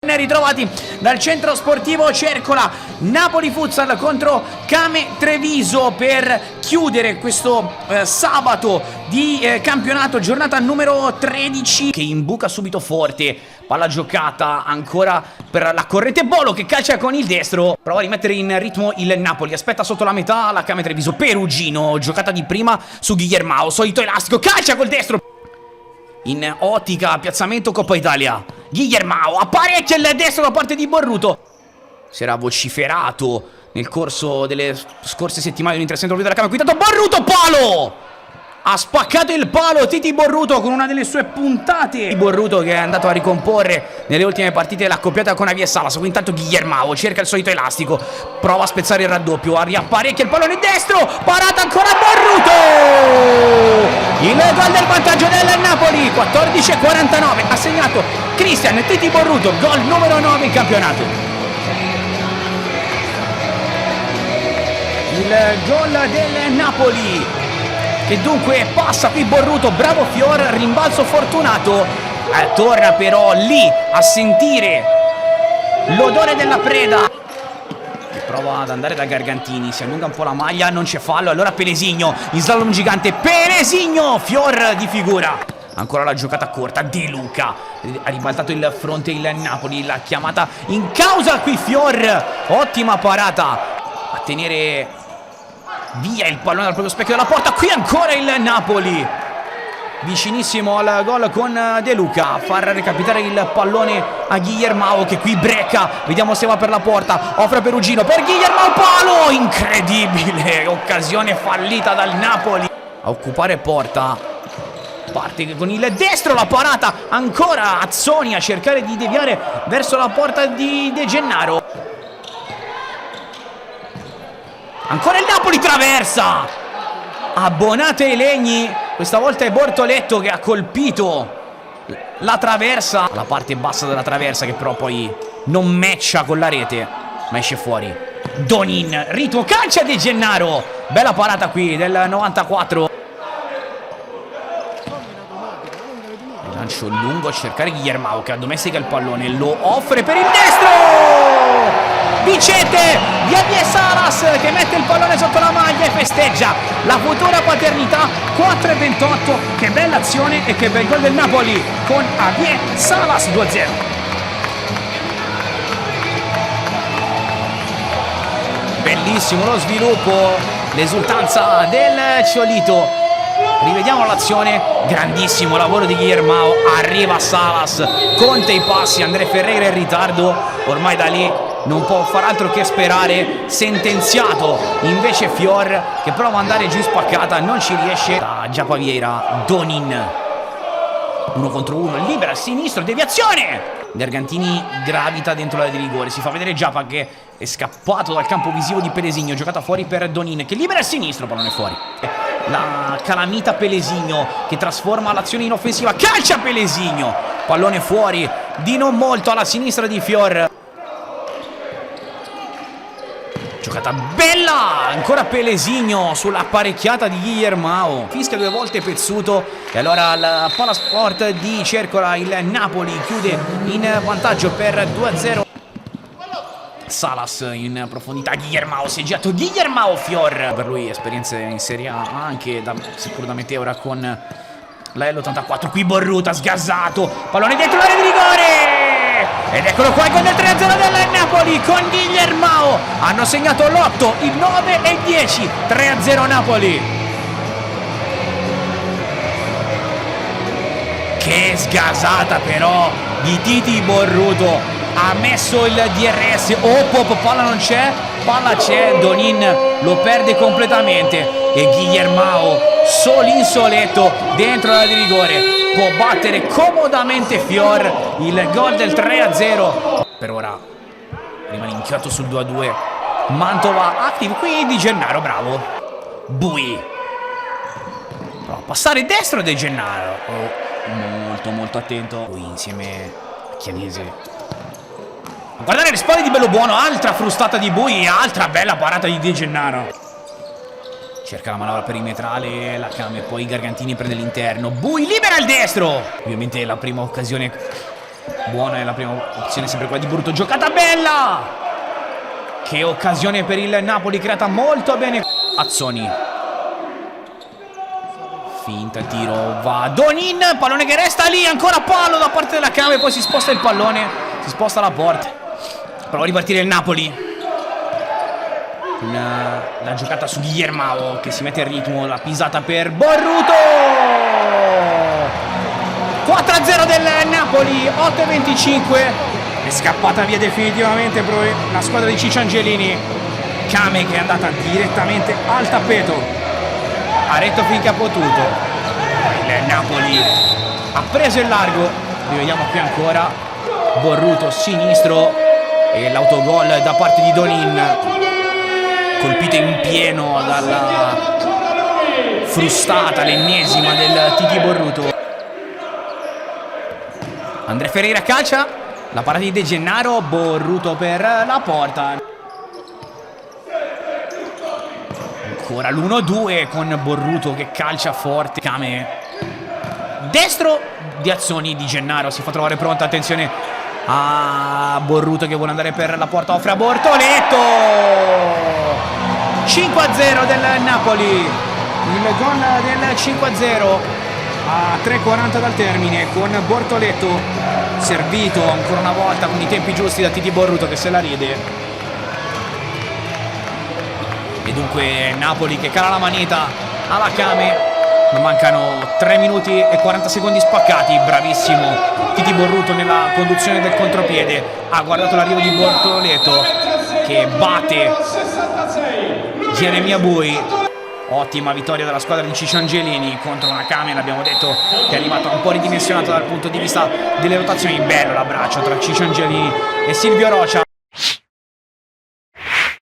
Ritrovati dal centro sportivo Cercola, Napoli Futsal contro Kame Treviso per chiudere questo sabato di campionato, giornata numero 13, che imbuca subito forte. Palla giocata ancora per la corrente, Bolo che calcia con il destro, prova a rimettere in ritmo il Napoli, aspetta sotto la metà la Kame Treviso. Perugino, giocata di prima su Guillermao, solito elastico, calcia col destro in ottica piazzamento Coppa Italia. Guillermao apparecchia il destro da parte di Borruto. Si era vociferato nel corso delle scorse settimane dell'interessante della Camera. Qui tanto Borruto, palo! Ha spaccato il palo Titi Borruto con una delle sue puntate. Borruto che è andato a ricomporre nelle ultime partite l'accoppiata con Avie Salas. Qui intanto Guillermao cerca il solito elastico, prova a spezzare il raddoppio, riapparecchia il pallone destro, parata ancora Borruto! Il gol del vantaggio del Napoli, 14:49, ha segnato Cristian Titi Borruto, gol numero 9 in campionato. Il gol del Napoli, che dunque passa qui Borruto, bravo Fior, rimbalzo fortunato, torna però lì a sentire l'odore della preda, che prova ad andare da Gargantini, si allunga un po' la maglia, non c'è fallo, allora Pelesigno, in slalom gigante, Pelesigno, Fior di figura, ancora la giocata corta, De Luca, ha ribaltato il fronte il Napoli, la chiamata in causa qui Fior, ottima parata a tenere via il pallone dal proprio specchio della porta. Qui ancora il Napoli vicinissimo al gol con De Luca a far recapitare il pallone a Guillermao, che qui brecca, vediamo se va per la porta, offre Perugino per Guillermao, palo, incredibile, occasione fallita dal Napoli a occupare porta. Parte con il destro, la parata, ancora Azzoni a cercare di deviare verso la porta di De Gennaro. Ancora il Napoli, traversa, Abbonate ai legni, questa volta è Bortoletto che ha colpito la traversa, la parte bassa della traversa, che però poi non matcha con la rete, ma esce fuori. Donin, ritmo, calcia De Gennaro, bella parata qui del 94. Lancio lungo a cercare Guillermao, che addomestica il pallone, lo offre per il destro! Vicente di Avie Salas che mette il pallone sotto la maglia e festeggia la futura paternità. 4:28, che bella azione e che bel gol del Napoli con Avie Salas, 2-0. Bellissimo lo sviluppo, l'esultanza del Ciolito. Rivediamo l'azione, grandissimo lavoro di Guillermao, arriva Salas, conta i passi, André Ferreira in ritardo, ormai da lì non può far altro che sperare, sentenziato invece Fior, che prova ad andare giù spaccata, non ci riesce. Giappa Vieira, Donin, 1 contro 1, libera a sinistro, deviazione! Gargantini gravita dentro l'area di rigore, si fa vedere Giappa che è scappato dal campo visivo di Pelesigno, giocata fuori per Donin che libera a sinistro, pallone fuori. La calamita Pelesigno che trasforma l'azione in offensiva, calcia Pelesigno, pallone fuori di non molto alla sinistra di Fior. Giocata bella, ancora Pelesigno sulla parecchiata di Guillermao, fischia 2 volte Pezzuto e allora la Palasport di Cercola, il Napoli chiude in vantaggio per 2-0. Salas in profondità, Guillermao si è girato, Guillermao, Fior, per lui esperienze in Serie A anche seppur da meteora con la L84. Qui Borruto sgazzato, pallone dentro l'area di rigore ed eccolo qua il gol del 3-0 del Napoli con Guillermao. Hanno segnato l'8, il 9 e il 10, 3-0 Napoli. Che sgasata però di Titi Borruto, ha messo il DRS, palla non c'è, palla c'è, Donin lo perde completamente e Guillermao soletto dentro l'area di rigore può battere comodamente Fior, il gol del 3-0. Per ora rimane inchiodato sul 2-2, Mantova active, qui Di Gennaro, bravo, Bui prova a passare destro De Gennaro, molto attento, Bui insieme a Chianese. Guardate le spalle di Bellobuono, altra frustata di Bui, altra bella parata di De Gennaro. Cerca la manovra perimetrale, la cambia, poi Gargantini prende l'interno, Bui libera il destro. Ovviamente la prima occasione Buona è la prima opzione, sempre quella di Borruto, giocata bella! Che occasione per il Napoli, creata molto bene Azzoni. Finta il tiro, va Donin, pallone che resta lì, ancora palo da parte della Came, poi si sposta il pallone, si sposta la porta. Prova a ripartire il Napoli. La giocata su Guillermo che si mette in ritmo, la pisata per Borruto. 4-0 del Napoli, 8-25. È scappata via definitivamente la squadra di Ciccio Angelini. Came che è andata direttamente al tappeto, ha retto finché ha potuto. Il Napoli ha preso il largo. Rivediamo qui ancora Borruto sinistro e l'autogol da parte di Donin, colpito in pieno dalla frustata, l'ennesima del Titi Borruto. Andrea Ferreira calcia, la parata di De Gennaro, Borruto per la porta. Ancora l'1-2 con Borruto che calcia forte. Came destro di Azzoni, Di Gennaro si fa trovare pronta, attenzione a Borruto che vuole andare per la porta, offre a Bortoleto. 5-0 del Napoli, il gol del 5-0 a 3:40 dal termine, con Bortoleto servito ancora una volta con i tempi giusti da Titi Borruto che se la ride. E dunque Napoli che cala la manetta alla Came. Mancano 3 minuti e 40 secondi spaccati. Bravissimo Titi Borruto nella conduzione del contropiede, ha guardato l'arrivo di Bortoleto che batte Jeremia Bui. Ottima vittoria della squadra di Ciccio Angelini contro una Came, l'abbiamo detto, che è arrivata un po' ridimensionata dal punto di vista delle rotazioni. Bello l'abbraccio tra Ciccio Angelini e Silvio Rocia.